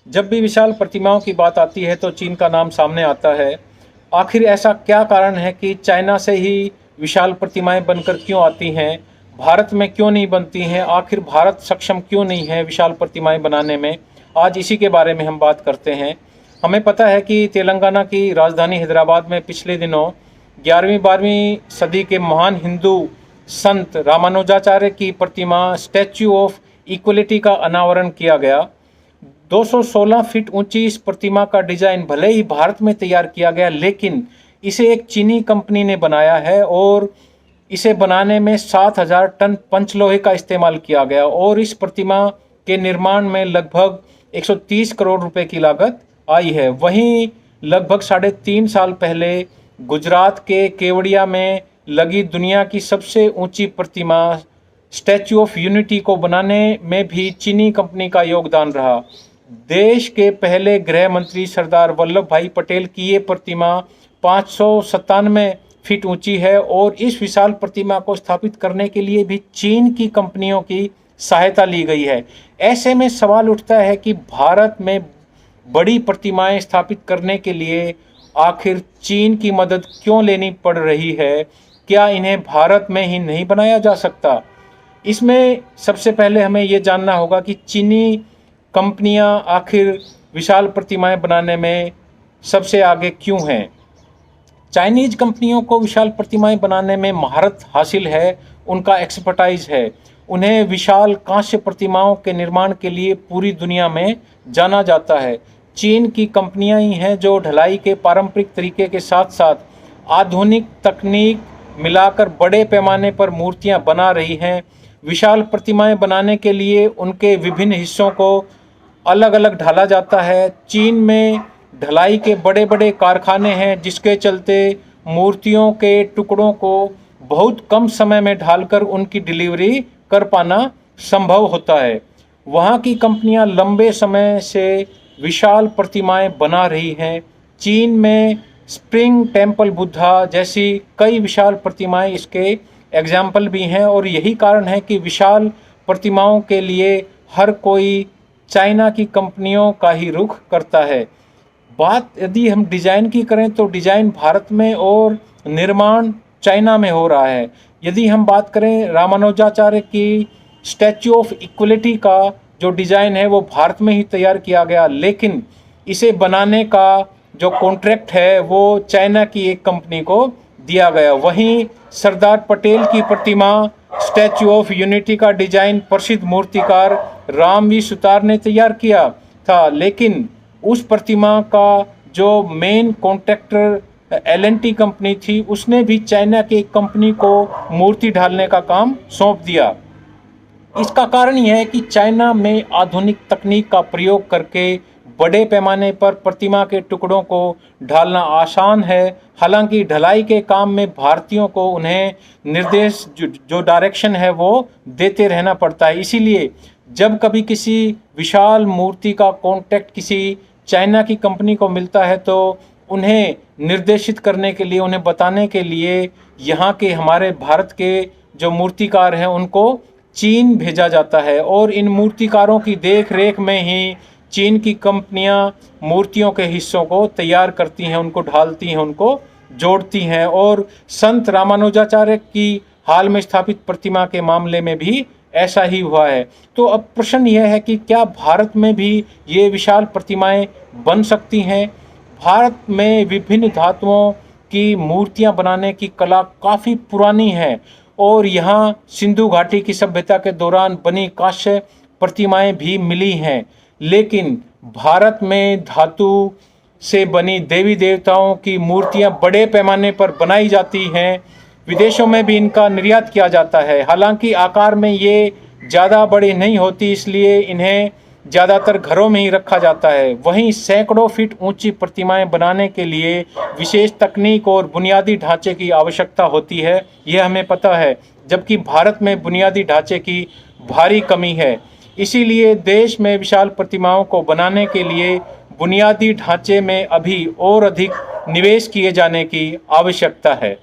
जब भी विशाल प्रतिमाओं की बात आती है तो चीन का नाम सामने आता है। आखिर ऐसा क्या कारण है कि चाइना से ही विशाल प्रतिमाएं बनकर क्यों आती हैं? भारत में क्यों नहीं बनती हैं? आखिर भारत सक्षम क्यों नहीं है विशाल प्रतिमाएं बनाने में? आज इसी के बारे में हम बात करते हैं। हमें पता है कि तेलंगाना की राजधानी हैदराबाद में पिछले दिनों 11वीं-12वीं सदी के महान हिंदू संत रामानुजाचार्य की प्रतिमा स्टैच्यू ऑफ इक्वलिटी का अनावरण किया गया। 216 फीट ऊंची इस प्रतिमा का डिजाइन भले ही भारत में तैयार किया गया, लेकिन इसे एक चीनी कंपनी ने बनाया है और इसे बनाने में 7000 टन पंचलोहे का इस्तेमाल किया गया और इस प्रतिमा के निर्माण में लगभग 130 करोड़ रुपए की लागत आई है। वहीं लगभग 3.5 साल पहले गुजरात के केवड़िया में लगी दुनिया की सबसे ऊंची प्रतिमा स्टैच्यू ऑफ यूनिटी को बनाने में भी चीनी कंपनी का योगदान रहा। देश के पहले गृह मंत्री सरदार वल्लभ भाई पटेल की ये प्रतिमा 597 फीट ऊंची है और इस विशाल प्रतिमा को स्थापित करने के लिए भी चीन की कंपनियों की सहायता ली गई है। ऐसे में सवाल उठता है कि भारत में बड़ी प्रतिमाएं स्थापित करने के लिए आखिर चीन की मदद क्यों लेनी पड़ रही है? क्या इन्हें भारत में ही नहीं बनाया जा सकता? इसमें सबसे पहले हमें ये जानना होगा कि चीनी कंपनियां आखिर विशाल प्रतिमाएं बनाने में सबसे आगे क्यों हैं। चाइनीज कंपनियों को विशाल प्रतिमाएं बनाने में महारत हासिल है, उनका एक्सपर्टाइज है। उन्हें विशाल कांस्य प्रतिमाओं के निर्माण के लिए पूरी दुनिया में जाना जाता है। चीन की कंपनियां ही हैं जो ढलाई के पारंपरिक तरीके के साथ साथ आधुनिक तकनीक मिलाकर बड़े पैमाने पर मूर्तियां बना रही हैं। विशाल प्रतिमाएं बनाने के लिए उनके विभिन्न हिस्सों को अलग अलग ढाला जाता है। चीन में ढलाई के बड़े बड़े कारखाने हैं, जिसके चलते मूर्तियों के टुकड़ों को बहुत कम समय में ढालकर उनकी डिलीवरी कर पाना संभव होता है। वहाँ की कंपनियां लंबे समय से विशाल प्रतिमाएं बना रही हैं। चीन में स्प्रिंग टेम्पल बुद्धा जैसी कई विशाल प्रतिमाएं इसके एग्जाम्पल भी हैं और यही कारण है कि विशाल प्रतिमाओं के लिए हर कोई चाइना की कंपनियों का ही रुख करता है। बात यदि हम डिज़ाइन की करें तो डिज़ाइन भारत में और निर्माण चाइना में हो रहा है। यदि हम बात करें रामानुजाचार्य की स्टैच्यू ऑफ इक्वलिटी का जो डिज़ाइन है वो भारत में ही तैयार किया गया, लेकिन इसे बनाने का जो कॉन्ट्रैक्ट है वो चाइना की एक कंपनी को दिया गया। वहीं सरदार पटेल की प्रतिमा स्टैच्यू ऑफ यूनिटी का डिज़ाइन प्रसिद्ध मूर्तिकार रामवी सुतार ने तैयार किया था, लेकिन उस प्रतिमा का जो मेन कॉन्ट्रैक्टर L&T कंपनी थी, उसने भी चाइना की एक कंपनी को मूर्ति ढालने का काम सौंप दिया। इसका कारण यह है कि चाइना में आधुनिक तकनीक का प्रयोग करके बड़े पैमाने पर प्रतिमा के टुकड़ों को ढालना आसान है। हालांकि ढलाई के काम में भारतीयों को उन्हें निर्देश जो डायरेक्शन है वो देते रहना पड़ता है। इसीलिए जब कभी किसी विशाल मूर्ति का कॉन्ट्रैक्ट किसी चाइना की कंपनी को मिलता है तो उन्हें निर्देशित करने के लिए, उन्हें बताने के लिए यहाँ के हमारे भारत के जो मूर्तिकार हैं उनको चीन भेजा जाता है और इन मूर्तिकारों की देख रेख में ही चीन की कंपनियां मूर्तियों के हिस्सों को तैयार करती हैं, उनको ढालती हैं, उनको जोड़ती हैं। और संत रामानुजाचार्य की हाल में स्थापित प्रतिमा के मामले में भी ऐसा ही हुआ है। तो अब प्रश्न यह है कि क्या भारत में भी ये विशाल प्रतिमाएं बन सकती हैं? भारत में विभिन्न धातुओं की मूर्तियां बनाने की कला काफ़ी पुरानी है और यहाँ सिंधु घाटी की सभ्यता के दौरान बनी कांस्य प्रतिमाएं भी मिली हैं, लेकिन भारत में धातु से बनी देवी देवताओं की मूर्तियां बड़े पैमाने पर बनाई जाती हैं। विदेशों में भी इनका निर्यात किया जाता है। हालांकि आकार में ये ज़्यादा बड़ी नहीं होती, इसलिए इन्हें ज़्यादातर घरों में ही रखा जाता है। वहीं सैकड़ों फीट ऊंची प्रतिमाएं बनाने के लिए विशेष तकनीक और बुनियादी ढांचे की आवश्यकता होती है, यह हमें पता है, जबकि भारत में बुनियादी ढांचे की भारी कमी है। इसीलिए देश में विशाल प्रतिमाओं को बनाने के लिए बुनियादी ढांचे में अभी और अधिक निवेश किए जाने की आवश्यकता है।